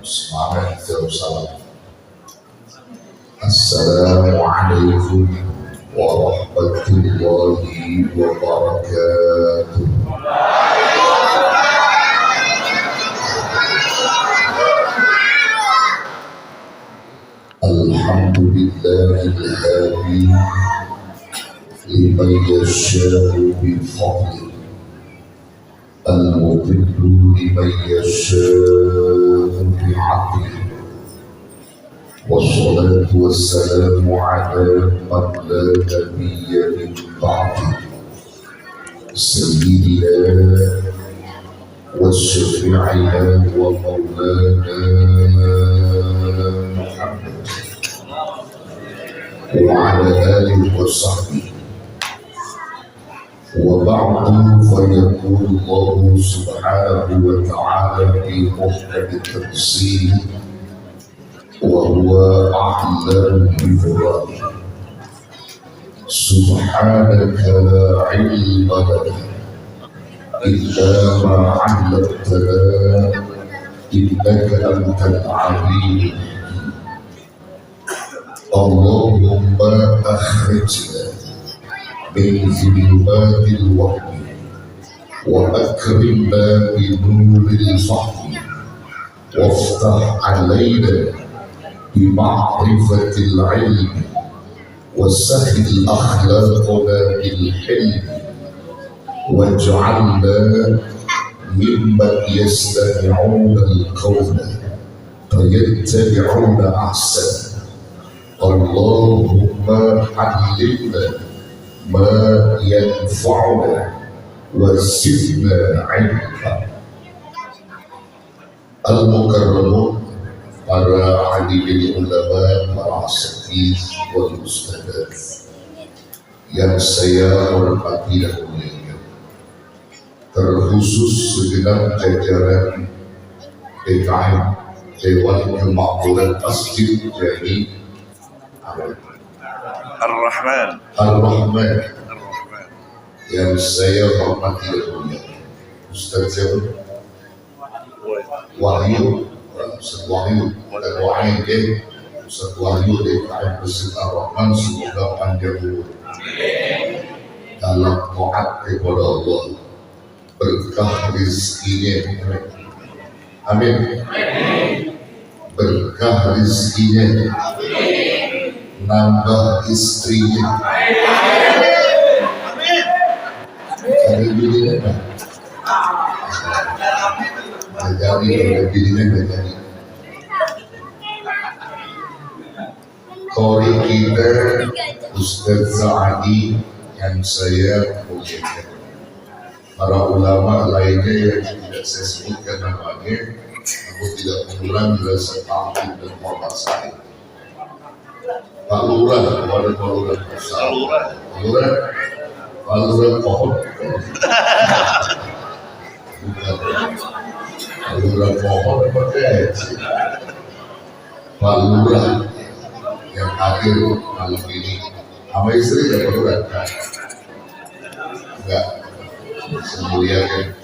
Semangat Jerusalem. Assalamualaikum warahmatullahi wabarakatuh. Alhamdulillahil hadi liman yasha'u bi fadlihi al-mudillu liman yasha'u bi 'adlihi. والصلاة والسلام على من لا نبي من بعده سيدنا وشفيعنا ومولانا محمد وعلى آله وصحبه. وبعد فيقول الله سبحانه وتعالى في محكم التفسير وهو أعلم بمراد. سبحانك لا علم لنا إلا ما علمتنا إنك أنت العليم. اللهم أخرجنا من ظلمات الوهم وأكرمنا بنور الفهم وافتح علينا بمعرفة العلم وسهل أخلاقنا بالحلم واجعلنا ممن يستمعون القول فيتبعون أحسنه. اللهم علمنا ما ينفعنا وزدنا علما. Al-Mukarramun, para alim ulama, para asatidz wal ustadzat yang saya hormati dan muliakan, terkhusus segenap jajaran DKM Dewan Kemakmuran Masjid Jami Ar-Rahman yang saya hormati dan muliakan. Ustaz Wahyu, Ustaz Wahyu, dan doain dia Ustaz Wahyu DKM Masjid Ar-Rahman semoga panjang umur dalam taat kepada Allah, berkah rezekinya, amin. Berkah rezekinya, nambah istrinya, cari bininya, jadi oleh bininya menjadi Kori kita Ustaz Za'adi yang saya muliakan, para ulama lainnya yang tidak saya sebutkan namanya, aku tidak mengulang rasa takut dan hormat saya. Pak Lurah, kepada Pak Lurah, Pak Lurah pohon, Pak Lurah pohon Pak Lurah yang hadir malam ini, sama istri dan Pak Lurah kan? Enggak, semuliakan.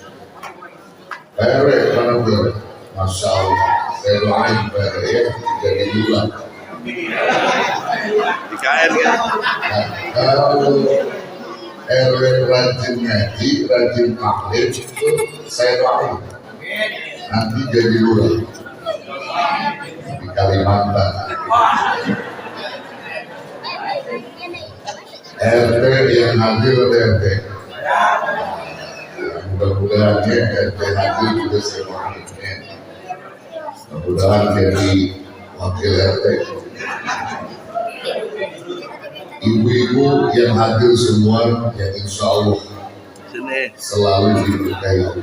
Pere, mana Lurah? Masya Allah, saya doain Pere ya, jadi lurah. IKN ya? Kalau RW rajin ngaji, rajin taklim, saya doain nanti jadi lurah di Kalimantan. RT yang hadir RT, mudah-mudahan RT hadir juga saya doain, mudah-mudahan jadi wakil RT. Ibu-ibu yang hadir semua yang insya Allah selalu diberkahi.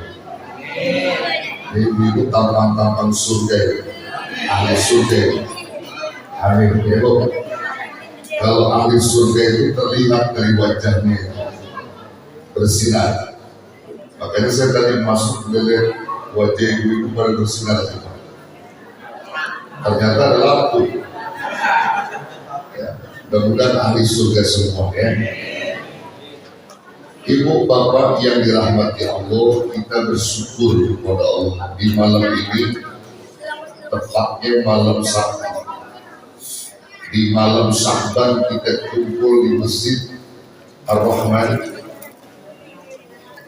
Ibu-ibu tampang-tampang surga, ahli surga, amin ya Bu. Kalau ahli surga itu terlihat dari wajahnya bersinar, makanya saya tadi masuk melihat wajah ibu-ibu pada bersinar semua. Ternyata ada lampu. Mudah-mudahan ahli surga semua ya. Ibu bapak yang dirahmati Allah, kita bersyukur kepada Allah di malam ini tepatnya malam Sabtu. Di malam Sya'ban kita kumpul di Masjid Ar-Rahman,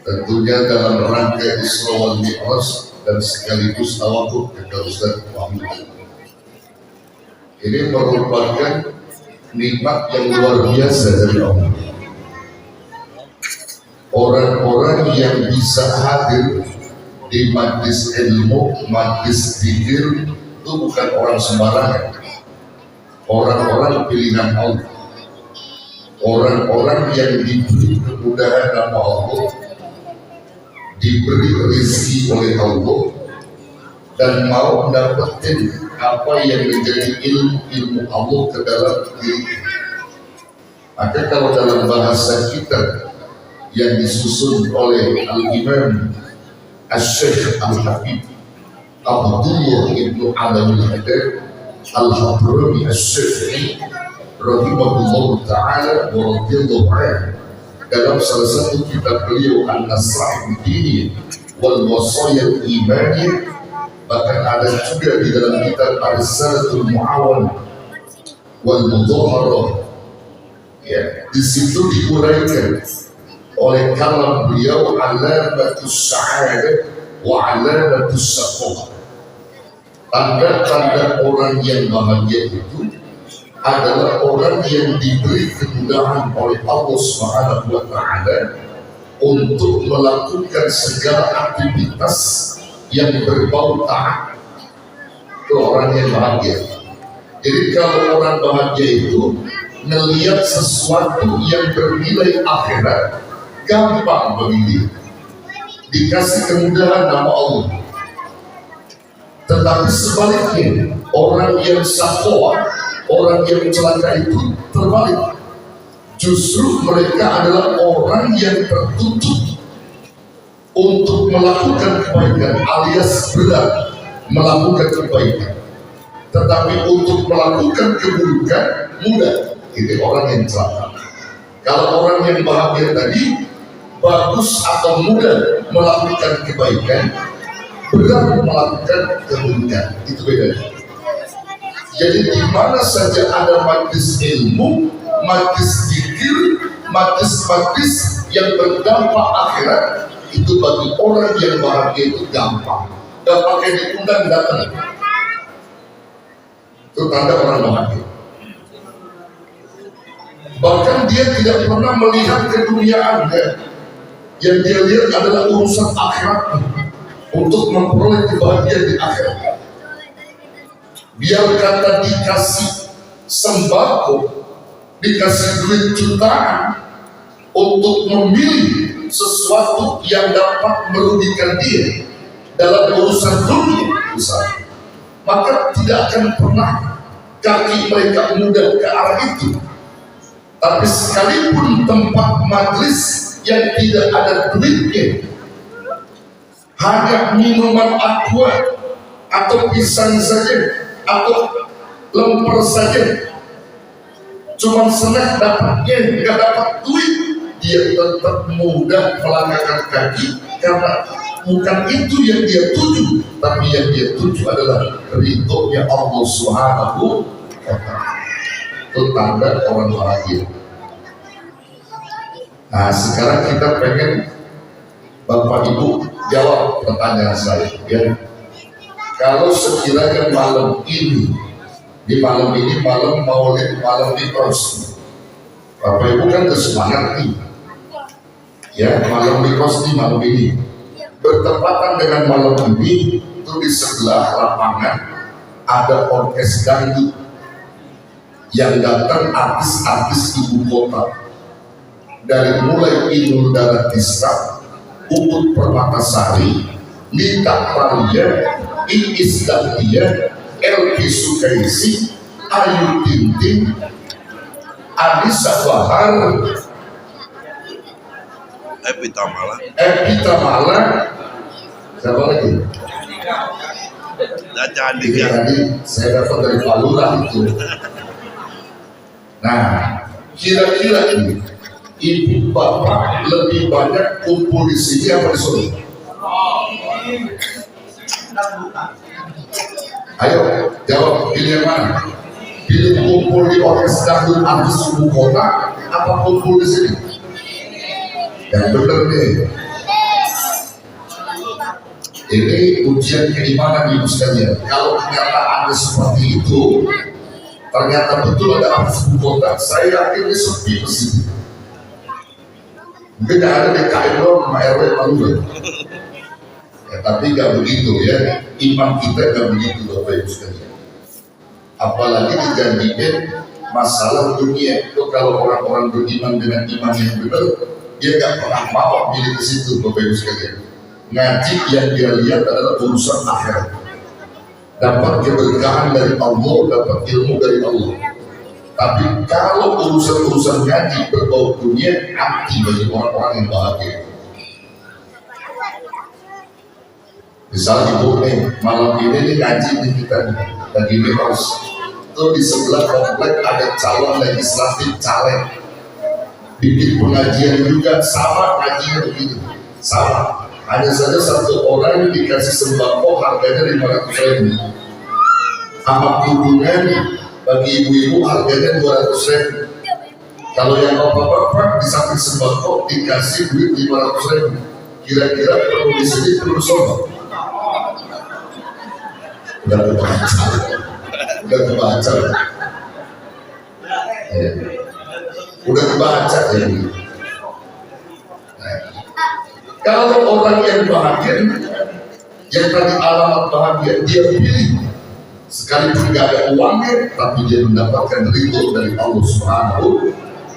tentunya dalam rangka Isra wal Mi'raj dan sekaligus tawafuk kepada Ustaz Muhammad. Ini merupakan nikmat yang luar biasa dari Allah. Orang-orang yang bisa hadir di majlis ilmu, majlis zikir itu bukan orang sembarangan. Orang-orang pilihan Allah, orang-orang yang diberi kemudahan nama Allah, diberi rezeki oleh Allah, dan mau mendapatkan apa yang menjadi ilmu Allah ke dalam diri. Maka kalau dalam bahasa kita yang disusun oleh Al-Imam Asy-Syaikh Al-Habib Abdullah Ibnu Adam Al-Haddad Al-Hadrami Asy-Syafi'i rahimahullah ta'ala wa radhiyallahu anhu, dalam salah satu kitab beliau An-Nasra'u Dini wal Wasaya Imaniyah, bahkan ada juga di dalam kitab Ar-Risalatul Mu'awan wal Mudhaharah, ya, di situ diuraikan oleh kalam beliau alamatus sa'adah wa alamatus saqawah. Tanda-tanda orang yang bahagia itu adalah orang yang diberi kemudahan oleh Allah Subhanahu wa Ta'ala untuk melakukan segala aktivitas yang berbau taat. Itu orang yang bahagia. Jadi kalau orang bahagia itu melihat sesuatu yang bernilai akhirat, gampang bagi dia, dikasih kemudahan nama Allah. Tetapi sebaliknya, orang yang syaqwa, orang yang celaka itu terbalik. Justru mereka adalah orang yang tertutup untuk melakukan kebaikan, alias berat melakukan kebaikan. Tetapi untuk melakukan keburukan mudah. Ini orang yang celaka. Kalau orang yang bahagia tadi bagus atau mudah melakukan kebaikan, berat melakukan keburukan, itu bedanya. Jadi di mana saja ada majlis ilmu, majlis zikir, majlis yang berdampak akhirat, itu bagi orang yang bahagia itu gampang. Gak pakai diundang datang. Itu tanda orang bahagia. Bahkan dia tidak pernah melihat keduniaannya. Yang dia lihat adalah urusan akhirat untuk memperoleh kebahagiaan di akhirat. Biar kata dikasih sembako, dikasih duit jutaan untuk memilih sesuatu yang dapat merugikan dia dalam urusan dunia, misalnya, maka tidak akan pernah kaki mereka mudah ke arah itu. Tapi sekalipun tempat majlis yang tidak ada duitnya, hanya minuman aqua atau pisang saja atau lemper saja, cuma senang dapatnya, nggak dapat duit, dia tetap mudah melangkahkan kaki karena bukan itu yang dia tuju, tapi yang dia tuju adalah ridhonya Allah Subhanahu wa Ta'ala. Itu tanda orang bahagia. Nah, sekarang kita pengen Bapak Ibu jawab pertanyaan saya, ya. Kalau sekiranya malam ini, di malam ini malam Maulid, malam Mi'raj, Bapak Ibu kan bersemangat nih, ya, malam Mi'raj di malam ini bertepatan dengan malam ini, itu di sebelah lapangan ada orkes dangdut yang datang, artis-artis ibu kota dari mulai Inul Daratista, Uut Permatasari, Nita Pralia, Iis Dahlia, Elvi Sukaisi, Ayu Tintin, Anissa Bahar, Epi Tamala, siapa lagi? Tadi saya dapat dari Palura itu. Nah, kira-kira ini ibu bapak lebih banyak kumpul di sini apa di sini? Ayo jawab, pilih yang mana? Pilih kumpul di orkes dangdut artis ibu kota apa kumpul di sini? Yang benar nih. Ini ujian keimanan ibu sekalian. Kalau ternyata ada seperti itu, ternyata betul ada artis ibu kota, saya yakin ini sepi di sini. Mungkin ada DKM doang sama RW malu. Ya, tapi nggak begitu ya, iman kita nggak begitu Bapak Ibu sekalian. Apalagi dijanjikan masalah dunia itu, kalau orang-orang beriman dengan iman yang benar, dia nggak pernah mau milih ke situ Bapak Ibu sekalian. Ngaji yang dia lihat adalah urusan akhirat, dapat keberkahan dari Allah, dapat ilmu dari Allah. Tapi kalau urusan ngaji berbau dunia, anti bagi orang-orang yang bahagia. Misalnya ibu nih, malam ini nih ngaji nih kita lagi nih harus tuh di sebelah komplek ada calon legislatif caleg, bikin pengajian juga sama, ngajinya begitu sama. Hanya saja satu orang dikasih sembako harganya 500.000, sama kunjungan bagi ibu-ibu harganya 200.000. Kalau yang bapak-bapak di samping sembako dikasih duit 500.000, kira-kira perlu di sini perlu sombong. Udah kebaca ya. Udah kebaca ya. Kalau orang yang bahagia, yang tadi alamat bahagia, dia pilih sekalipun gak ada uangnya, tapi dia mendapatkan ridho dari Allah Subhanahu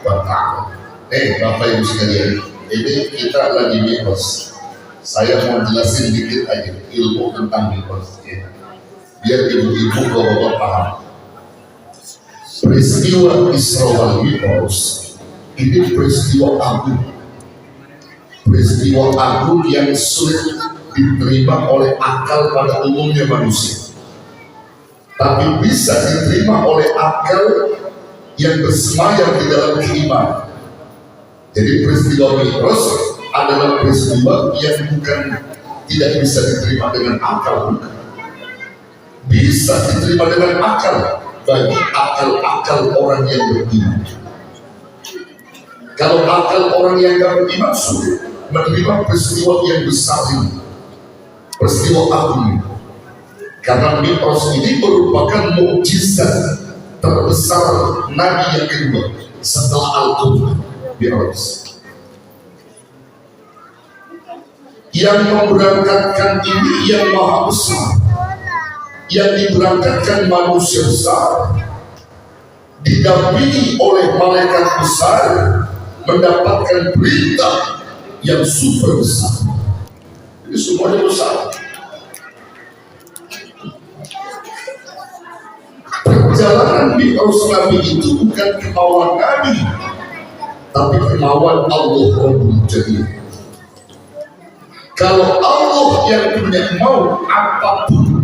wa Ta'ala. Bapak Ibu sekalian, ini kita lagi mikros. Saya mau jelasin dikit aja ilmu tentang mikros ya. Biar ibu-ibu bapak-bapak paham. Peristiwa Isra wal Mi'raj ini peristiwa agung. Peristiwa agung yang sulit diterima oleh akal pada umumnya manusia, tapi bisa diterima oleh akal yang bersemayam di dalam keimanan. Jadi peristiwa Mi'raj adalah peristiwa yang bukan tidak bisa diterima dengan akal, bukan. Bisa diterima dengan akal bagi akal-akal orang yang beriman. Kalau akal orang yang tidak beriman sulit menerima peristiwa yang besar ini, peristiwa agung ini. Karena Mi'raj ini merupakan mukjizat terbesar Nabi yang kedua setelah Al-Quran. Mi'raj yang memberangkatkan ini yang maha besar, yang diberangkatkan manusia besar, didampingi oleh malaikat besar, mendapatkan berita yang super besar. Ini semuanya besar. Perjalanan Mi'raj Nabi itu bukan kemauan Nabi, tapi kemauan Allah Rabbul Jalil. Kalau Allah yang punya mau apapun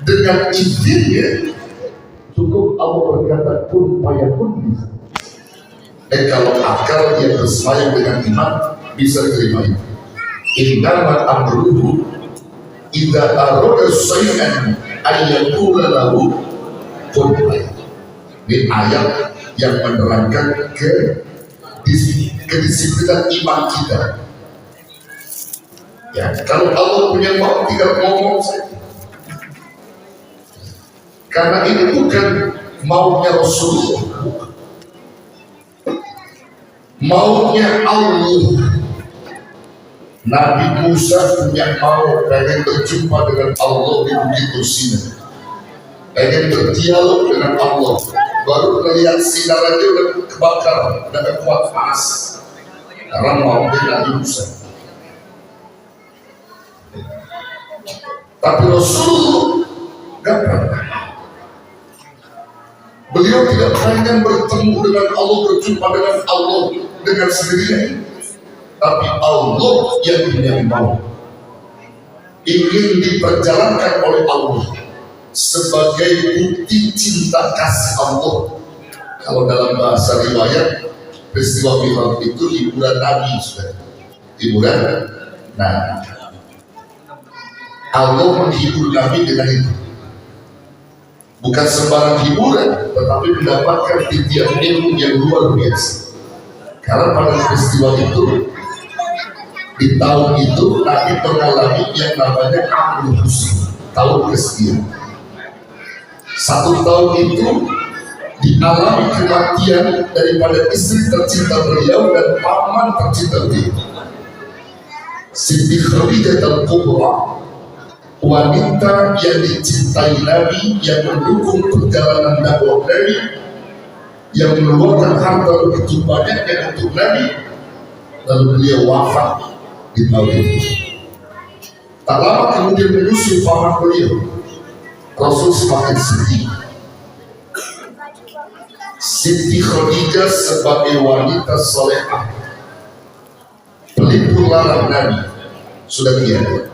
dengan izinnya, cukup Allah berkata kun fayakun bisa. Kalau akal yang bersemayam dengan iman bisa terima itu. Innama amruhu idza arada syai'an ayyakula lahu kun fayakun. Ini ayat yang menerangkan kedisiplinan iman kita. Ya, kalau Allah punya mau tinggal ngomong saja. Karena ini bukan maunya Rasulullah, maunya Allah. Nabi Musa punya mau, pengen berjumpa dengan Allah di Bukit Tursina, pengen berdialog dengan Allah. Baru melihat sinar aja udah kebakar, udah kuat panas. Karena mau Nabi Musa. Tapi Rasulullah gak pernah. Beliau tidak pengen bertemu dengan Allah, berjumpa dengan Allah dengan sendirinya. Tapi Allah yang punya mau, ingin diperjalankan oleh Allah sebagai bukti cinta kasih Allah. Kalau dalam bahasa riwayat, peristiwa Mi'raj itu hiburan Nabi, sudah hiburan. Nah, Allah menghibur Nabi dengan itu. Bukan sembarang hiburan, tetapi mendapatkan titian ilmu yang luar biasa. Karena pada peristiwa itu, di tahun itu Nabi mengalami yang namanya Amrul Husn, tahun kesekian. 1 tahun itu dialami kematian daripada istri tercinta beliau dan paman tercinta beliau, Siti Khadijah al-Kubra, wanita yang dicintai Nabi, yang mendukung perjalanan dakwah Nabi, yang mengeluarkan harta begitu banyaknya untuk Nabi, lalu beliau wafat di tahun itu. Tak lama kemudian menyusul paman beliau, Rasul semakin sedih. Siti Khadijah sebagai wanita solehah, pelipur lara Nabi, sudah tiada.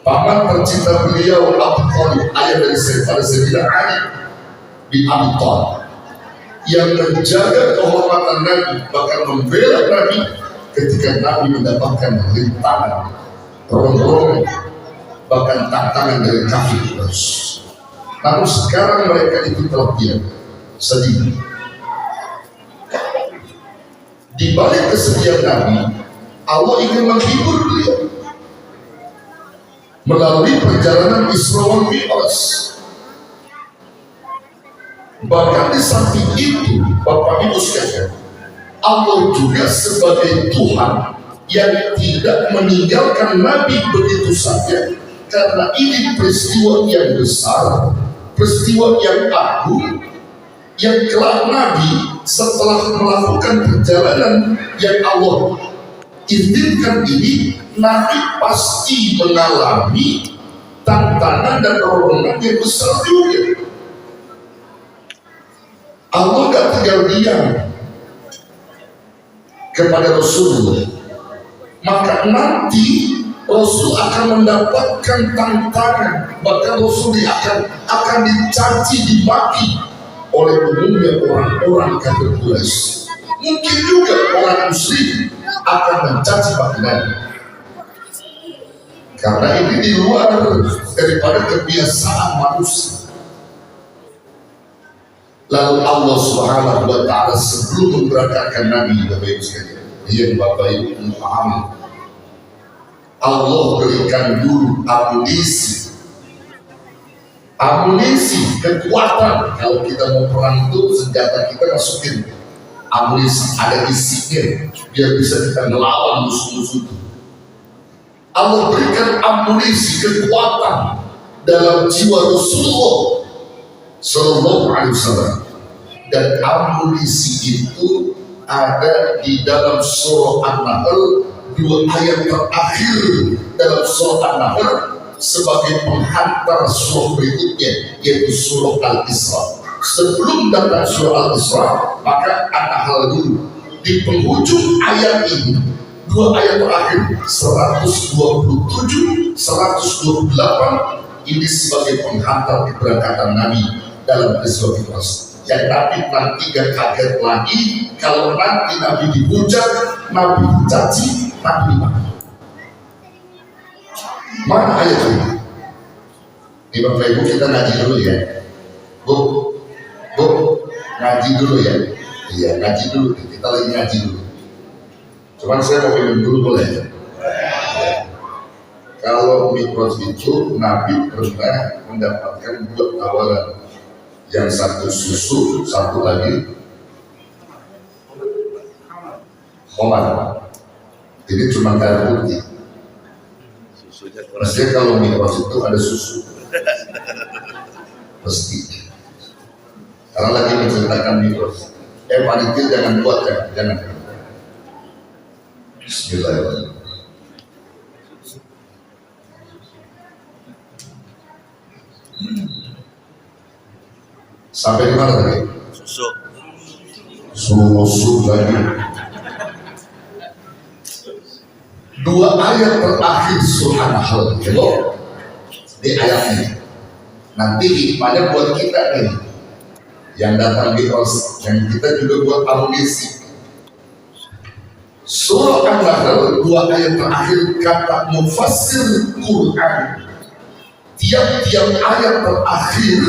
Paman tercinta beliau Abu Thalib, ayah dari Sayyidina Ali bin Abi Thalib, yang menjaga kehormatan Nabi, bahkan membela Nabi ketika Nabi mendapatkan rintangan, ronrongan, bahkan tantangan dari kafir Quraisy. Namun sekarang mereka itu telah diam, sedih. Di balik kesedihan Nabi, Allah ingin menghibur beliau melalui perjalanan Isra wal Mi'raj. Bahkan di samping itu, Bapak Ibu sekalian, Allah juga sebagai Tuhan yang tidak meninggalkan Nabi begitu saja, karena ini peristiwa yang besar, peristiwa yang agung, yang kelak Nabi setelah melakukan perjalanan yang Allah izinkan ini, Nabi pasti mengalami tantangan dan perjuangan yang besar juga. Allah gak tinggal diam kepada Rasulullah, maka nanti Rasul akan mendapatkan tantangan, bahkan Rasul akan dicaci, dimaki oleh umumnya orang-orang kafir Quraisy. Mungkin juga orang muslim akan mencaci maki Nabi, karena ini di luar daripada kebiasaan manusia. Lalu Allah Subhanahu wa Ta'ala sebelum memberangkatkan Nabi, Bapak Ibu sekalian, yang Bapak Ibu pahami, Allah berikan dulu amunisi, kekuatan. Kalau kita mau perang itu, senjata kita masukin amunisi, ada isinya, biar bisa kita melawan musuh-musuh itu. Allah berikan amunisi, kekuatan dalam jiwa Rasulullah Sallallahu Alaihi Wasallam, dan amunisi itu ada di dalam surah An-Nahl, 2 ayat terakhir dalam surah An-Nahl sebagai penghantar surah berikutnya, yaitu surah Al-Isra. Sebelum datang surah Al-Isra, maka An-Nahl dulu. Di penghujung ayat ini, 2 ayat terakhir 127, 128, ini sebagai penghantar keberangkatan Nabi dalam peristiwa Mi'raj. Yang Nabi nanti gak kaget lagi kalau nanti Nabi dihujat, Nabi dicaci, Nabi dimaki. Mana ayat ini? Ini Bapak Ibu, kita ngaji dulu ya. Bu, ngaji dulu ya. Iya, ngaji dulu. Kita lagi ngaji dulu. Cuman saya mau minum dulu boleh ya? Kalau Mi'raj itu Nabi pernah mendapatkan 2 tawaran. Yang satu susu, satu lagi khamar. Jadi cuma air putih. Maksudnya kalau Mi'raj itu ada susu, pasti. Karena lagi menceritakan Mi'raj. Panitia jangan buat ya, jangan. Bismillahirrahmanirrahim. Sampai di mana tadi? Susu lagi. 2 ayat terakhir surah An-Nahl, di ayat ini. Nanti hikmahnya buat kita nih, yang datang di Mi'raj, yang kita juga buat amunisi. Surah An-Nahl 2 ayat terakhir, kata mufassir Quran, tiap-tiap ayat terakhir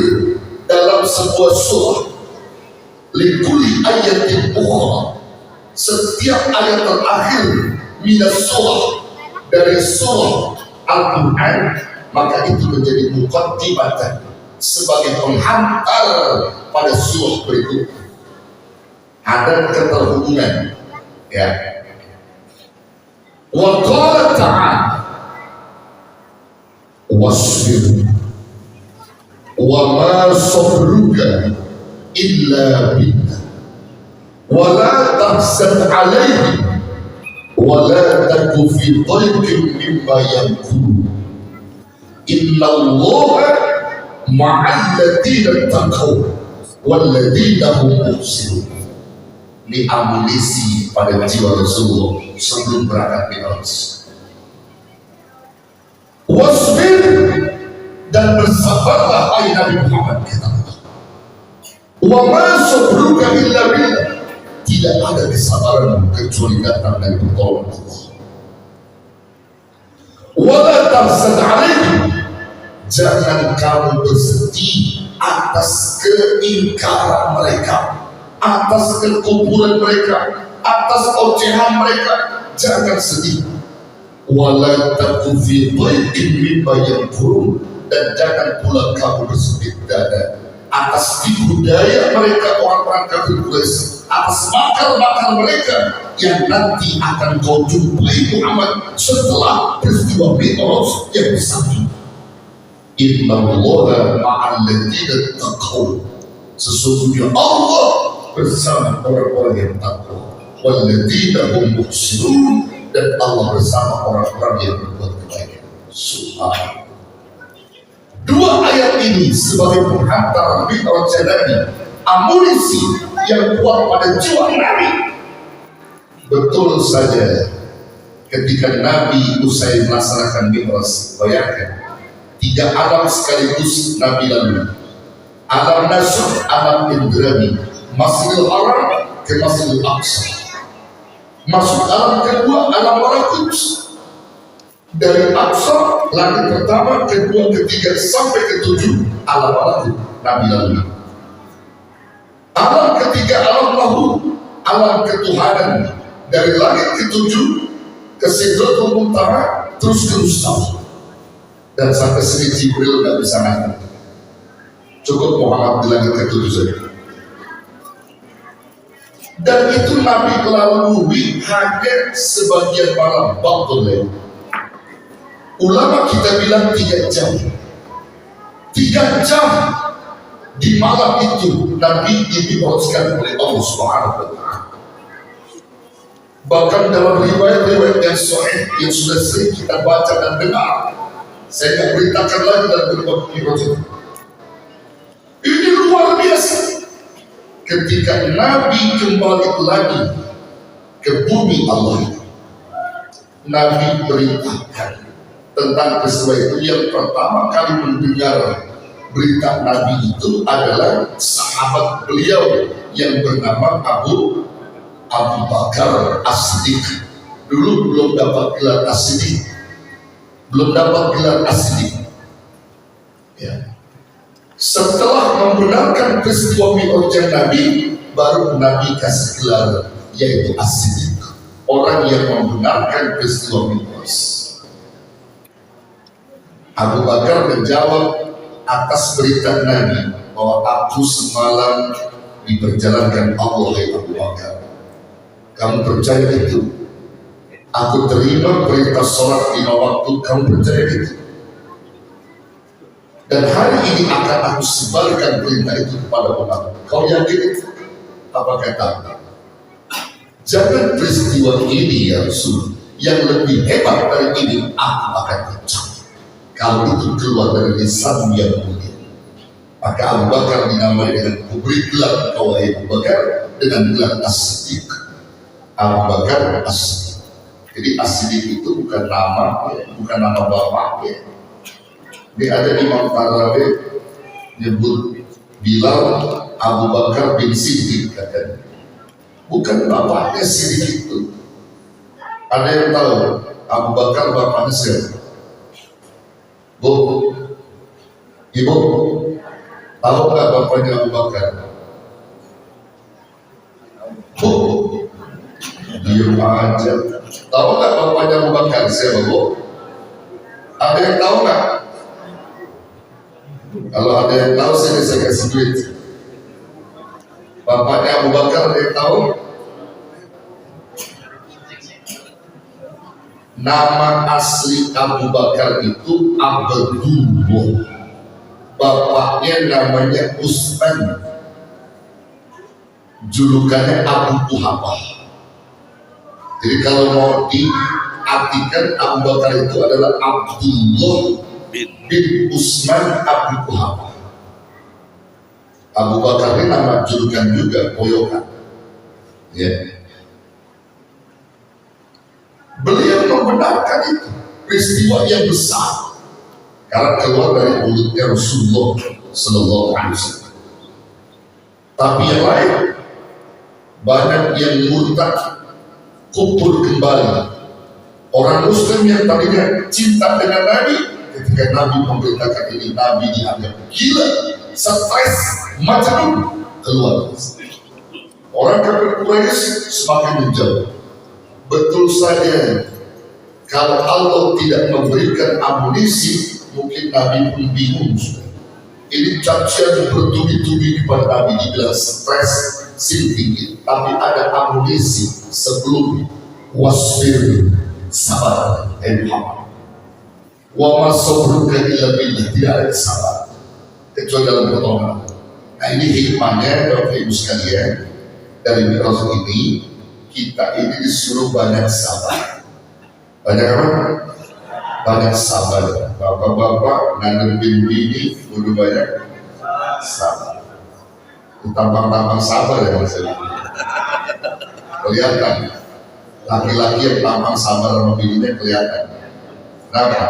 dalam sebuah surah, likuli ayatin ukhra, setiap ayat terakhir minas surah, dari surah Al-Quran, maka itu menjadi muqaddimatan, sebagai penghantar pada surah berikutnya. Ada keterhubungan, ya. Wa qala ta'ala wasbir wa ma sabruka illa billah wa la tahzan alaihim wa la taku fi dhayqin mimma yamkurun innallaha ma'al ladzina taqaw wal ladzina hum muhsinun. Ini amunisi pada jiwa Rasulullah sebelum berangkat Mi'raj. Wasbir, dan bersabarlah hai Nabi Muhammad, kata Allah. Wa ma sabruka illa billah, tidak ada kesabaran kecuali datang dari pertolongan Allah. Wa la tahzan alaihim, jangan kamu bersedih atas keingkaran mereka, atas kekuburan mereka, atas ocehan mereka, jangan sedih. Wala taku fi dhayqin mimma yamkurun, dan jangan pula kamu bersedih dada atas tipu daya mereka, orang-orang kafir Quraisy, atas makar-makar mereka yang nanti akan kau jumpai Muhammad setelah peristiwa Mi'raj yang besar. Innallaha ma'al ladzina taqaw, sesungguhnya Allah bersama orang-orang yang takwa, wal ladzina hum muhsinun, dan Allah bersama orang-orang yang berbuat kebaikan. Subhanallah. Dua ayat ini sebagai penghantar Mi'raj Nabi, amunisi yang kuat pada jiwa Nabi. Betul saja, ketika Nabi usai melaksanakan Mi'raj, bayangkan 3 alam sekaligus Nabi lalui. Alam nasyur, alam indrani, Masjidil Haram ke Masjidil Aqsa. Masuk alam kedua, alam malakut. Dari Aqsa, langit pertama, kedua, ketiga, sampai ke-7, alam malakut Nabi lalui. Alam ketiga, alam lahut, alam ketuhanan. Dari langit ke-7 ke Sidratul Muntaha, terus ke Mustafa. Dan sampai sini Jibril nggak bisa naik. Cukup Muhammad di langit ke-7 saja. Dan itu Nabi melalui hanya sebagian malam, waktu. Ulama kita bilang 3 jam. 3 jam di malam itu Nabi dibebaskan oleh Allah Subhanahu wa Ta'ala. Bahkan dalam riwayat-riwayat yang sahih yang sudah sering kita baca dan dengar, saya akan beritakan lagi dalam berbagai riwayat. Ini luar biasa. Ketika Nabi kembali lagi ke bumi Allah, Nabi beritakan tentang peristiwa itu. Yang pertama kali mendengar berita Nabi itu adalah sahabat beliau yang bernama Abu Bakar As-Siddiq. Dulu belum dapat gelar As-Siddiq, ya. Setelah membenarkan peristiwa Mi'raj Nabi, baru Nabi kasih gelar, yaitu As-Siddiq, orang yang membenarkan peristiwa Mi'raj. Abu Bakar menjawab atas berita Nabi bahwa aku semalam diperjalankan Allah, ya Abu Bakar. Kamu percaya itu? Aku terima perintah sholat 5 waktu, kamu percaya itu? Dan hari ini akan aku sebarkan perintah itu kepada umat. Kau yakin itu? Apa kata? Jangan peristiwa ini ya Rasul, yang lebih hebat dari ini aku akan ucap. Kalau itu keluar dari lisan yang mulia, maka Abu Bakar dinamai dengan kubri gelar kau Abu Bakar dengan gelar As-Siddiq. Abu Bakar As-Siddiq. Jadi As-Siddiq itu bukan nama, bukan nama bapaknya. Ini ada Imam Tarawih nyebut Bilal Abu Bakar bin Siddiq, katanya. Bukan bapaknya Siddiq itu. Ada yang tahu Abu Bakar bapaknya siapa? Bu, Ibu, Tahu nggak bapaknya Abu Bakar? Diam aja. Tahu nggak bapaknya Abu Bakar? Siapa, Bu? Ada yang tahu nggak? Kalau ada yang tahu, saya kasih duit. Bapaknya Abu Bakar ada yang tahu? Nama asli Abu Bakar itu Abdullah. Bapaknya namanya Utsman. Julukannya Abu Kuhafah. Jadi kalau mau diartikan, Abu Bakar itu adalah Abdullah bin Utsman Abu Kuhafah. Abu Bakar ini nama julukan juga, poyokan. Ya. Beliau membenarkan itu peristiwa yang besar karena keluar dari mulutnya Rasulullah Sallallahu Alaihi Wasallam. Tapi yang lain banyak yang murtad, kubur kembali. Orang Muslim yang tadinya cinta dengan Nabi, ketika Nabi memberitakan ini, Nabi dianggap gila, stres, majnun, keluar. Orang kafir Quraisy semakin menjauh. Betul saja, kalau Allah tidak memberikan amunisi, mungkin Nabi pun bingung sudah. Ini cacian bertubi-tubi kepada Nabi, dibilang stres, tinggi. Tapi ada amunisi sebelum wasbir, sabar, Muhammad. Wa masabruka illa billah, tidak ada sabar kecuali dalam pertolongan. Nah, ini hikmahnya Bapak Ibu sekalian, dari Mi'raj ini kita ini disuruh banyak sabar. Banyak apa? Banyak sabar. Bapak-bapak ngadepin bini udah banyak sabar. Tampang-tampang sabar ya maksudnya. Kelihatan. Laki-laki yang tampang sabar sama bininya kelihatan. Kenapa?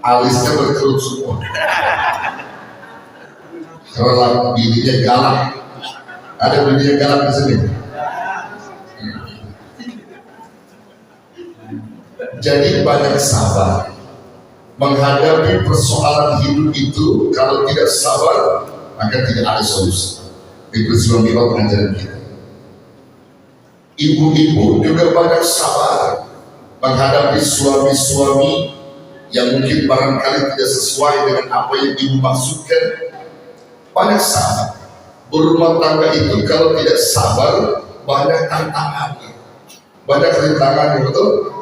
Alisnya berkerut semua. Kalau bininya galak. Ada bininya galak di sini. Jadi banyak sabar menghadapi persoalan hidup itu. Kalau tidak sabar, maka tidak ada solusi. Di peristiwa Mi'raj pengajaran kita. Ibu-ibu juga banyak sabar menghadapi suami-suami yang mungkin barangkali tidak sesuai dengan apa yang ibu maksudkan. Banyak sabar. Berumah tangga itu kalau tidak sabar, banyak tantangannya, banyak rintangannya, betul?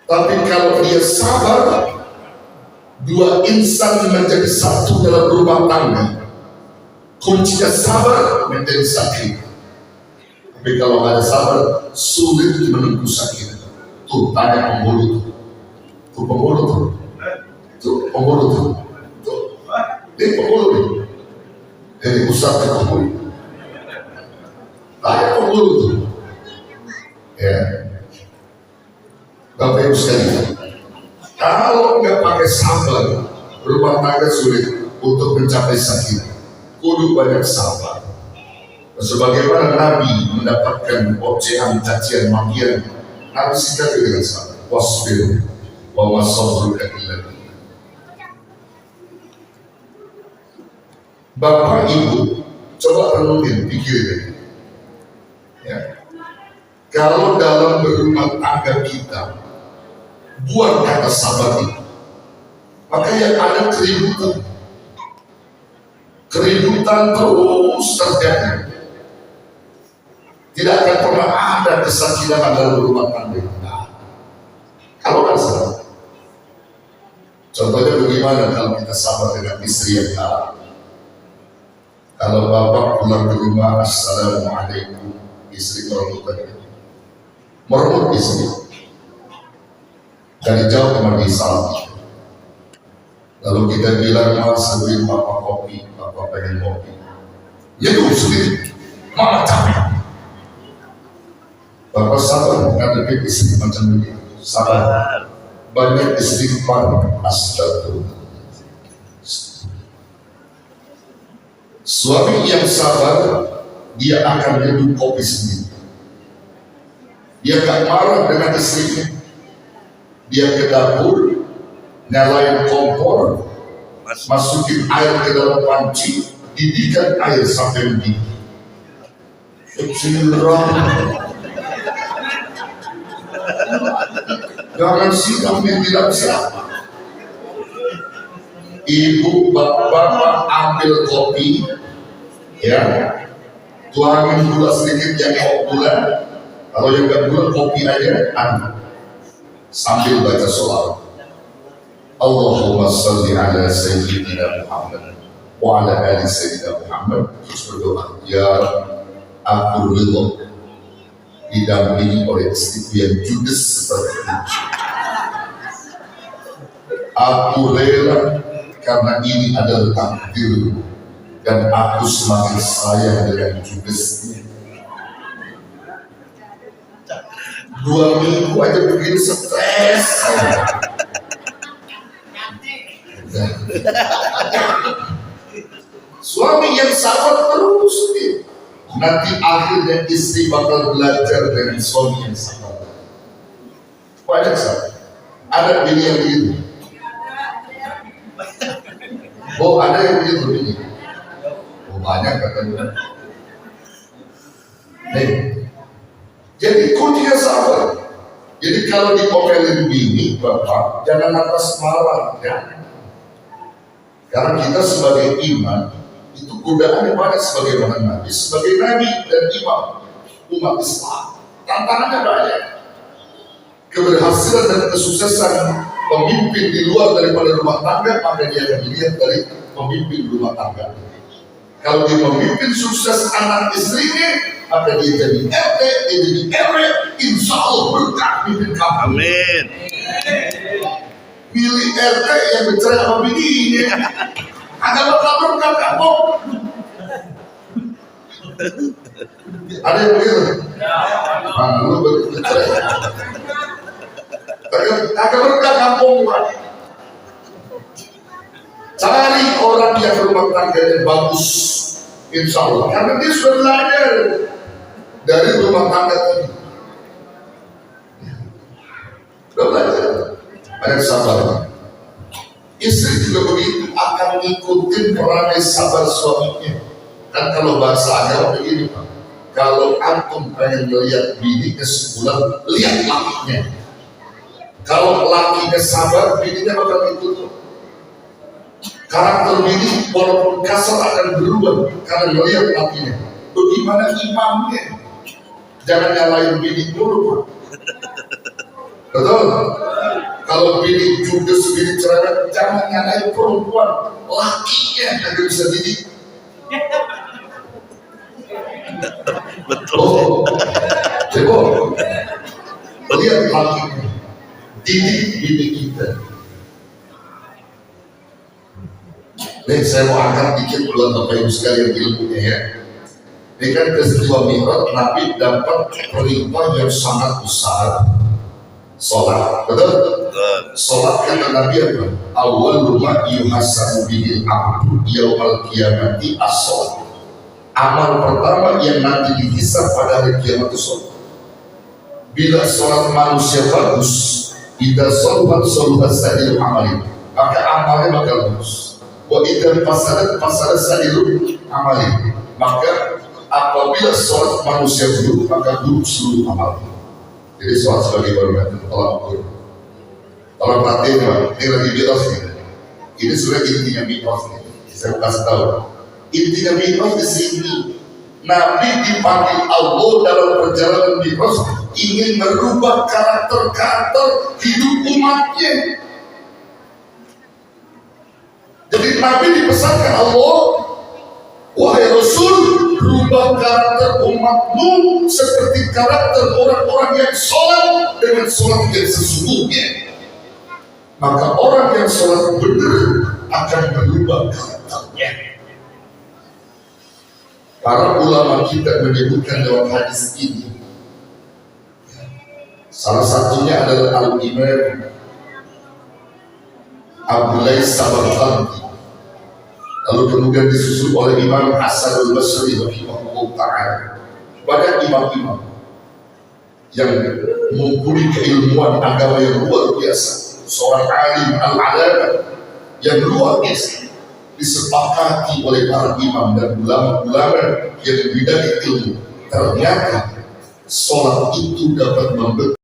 Tapi kalau dia sabar, dua insan menjadi satu dalam rumah tangga. Kuncinya sabar menjadi sakit. Tapi kalau ada sabar, sulit menembus sakit. Tuh, tanya pemburu tuh. Tuh pemburu tuh. Tuh pemburu tuh. Tuh. Dia pemburu nih. Dari ustaz ke pemburu. Tanya pemburu tuh. Ya. Bapak Ibu sekalian, kalau nggak pakai sabar, rumah tangga sulit untuk mencapai sakinah. Kudu banyak sabar. Sebagaimana Nabi mendapatkan ocehan, cacian, makian, Nabi sikapi dengan sabar. Wasbir, wa masabruka illa billah. Bapak Ibu, coba renungin, pikirin. Ya. Kalau dalam berumah tangga kita buang kata sabar itu, maka yang ada keributan. Keributan terus terjadi. Tidak akan pernah ada kesakitan dalam rumah tangga. Nah, kalau nggak sabar. Contohnya bagaimana kalau kita sabar dengan istri yang galak? Kalau bapak pulang ke rumah, assalamualaikum, istri meremut istri. Dari jauh kemana salam. Lalu kita bilang, mas, beliin papa kopi, papa pengen kopi. Ya tuh sendiri, mama capek. Bapak sabar, ngadepin istri macam ini. Sabar. Banyak istighfar, astagfirullah. Suami yang sabar, dia akan minum kopi sendiri. Dia gak marah dengan istrinya. Dia ke dapur, nyalain kompor, masukin air ke dalam panci, didihkan air sampai mendidih. Kecilrong, jangan sikap yang tidak siapa. Ibu bapak ambil kopi, ya, tuangin gula sedikit yang mau gula. Kalau yang gak gula kopi aja, ambil sambil baca sholawat. Allahumma salli ala sayyidina Muhammad wa ala ali sayyidina Muhammad. Terus berdoa, ya aku ridho didampingi oleh istriku yang judes seperti ini. Aku rela karena ini adalah takdir dan aku semakin sayang dengan judesnya. 2 minggu aja begini stres saya. Suami yang sabar terus nih. Nanti akhirnya istri bakal belajar dari suami yang sabar. Banyak sabar. Ada bini yang begitu. Oh, ada yang begitu bini. Oh, banyak katanya. Nih. Jadi kuncinya sabar. Jadi kalau diomelin bini, bapak jangan atas marah, ya. Karena kita sebagai imam itu godaannya banyak sebagaimana Nabi, sebagai Nabi dan imam umat Islam. Tantangannya banyak. Keberhasilan dan kesuksesan pemimpin di luar daripada rumah tangga, maka dia akan dilihat dari pemimpin rumah tangga. Kalau dia memimpin sukses anak istrinya, maka dia jadi RT, dia jadi RW, insya Allah berkah pimpin kampung. Amin. Pilih RT yang bercerai sama bininya, agak bakal berkah kampung. Ada yang begitu? Lu bercerai. Agak berkah kampung. Cari orang yang rumah tangganya bagus, insya Allah, karena dia sudah belajar dari rumah tangga tadi. Sudah belajar, banyak sabar. Istri juga begitu, akan ngikutin perangai sabar suaminya. Kan kalau bahasa agama begini, Pak, kalau antum pengen melihat bininya sebulan, lihat lakinya. Kalau lakinya sabar, bininya bakal ikut. Karakter bini walaupun kasar akan berubah karena melihat lakinya. Bagaimana imamnya? Jangan nyalain bini dulu, Pak. Betul? Kalau bini judes, bini cerewet, jangan nyalain perempuan. Lakinya yang bisa didik. Betul. Oh, coba lihat lakinya, didik bini kita. Nih saya mau angkat dikit buat Bapak Ibu sekalian ilmunya, ya. Ini kan peristiwa Mi'raj, Nabi dapat perintah yang sangat besar, sholat, betul? Sholat kata Nabi apa? Awwalu ma yuhasabu bihil abdu yaumal qiyamati as-sholat. Amal pertama yang nanti dihisab pada hari kiamat itu sholat. Bila sholat manusia bagus, idza sholat sa'irul amali, maka amalnya bakal bagus. Wa idza fasadat sa'irul amali, maka apabila sholat manusia buruk, maka buruk seluruh amal. Jadi sholat sebagai barometer, tolong ukur. Tolong perhatiin, Pak, ini lagi mi'raj nih. Ini sudah intinya mi'raj nih. Saya mau kasih tahu. Intinya mi'raj di sini. Nabi dipanggil Allah dalam perjalanan mi'raj ingin merubah karakter hidup umatnya. Jadi Nabi dipesankan Allah, wahai Rasul, rubah karakter umatmu seperti karakter orang-orang yang sholat dengan sholat yang sesungguhnya. Maka orang yang sholat benar akan berubah karakternya. Para ulama kita menyebutkan dalam hadis ini, salah satunya adalah Al-Imam Abu Lais Samarqandi, lalu kemudian disusul oleh Imam Hasan al-Basri rahimahullah ta'ala. Banyak imam-imam yang mempunyai keilmuan agama yang luar biasa, seorang alim al-alama yang luar biasa disepakati oleh para imam dan ulama-ulama yang di bidang ilmu. Ternyata sholat itu dapat membentuk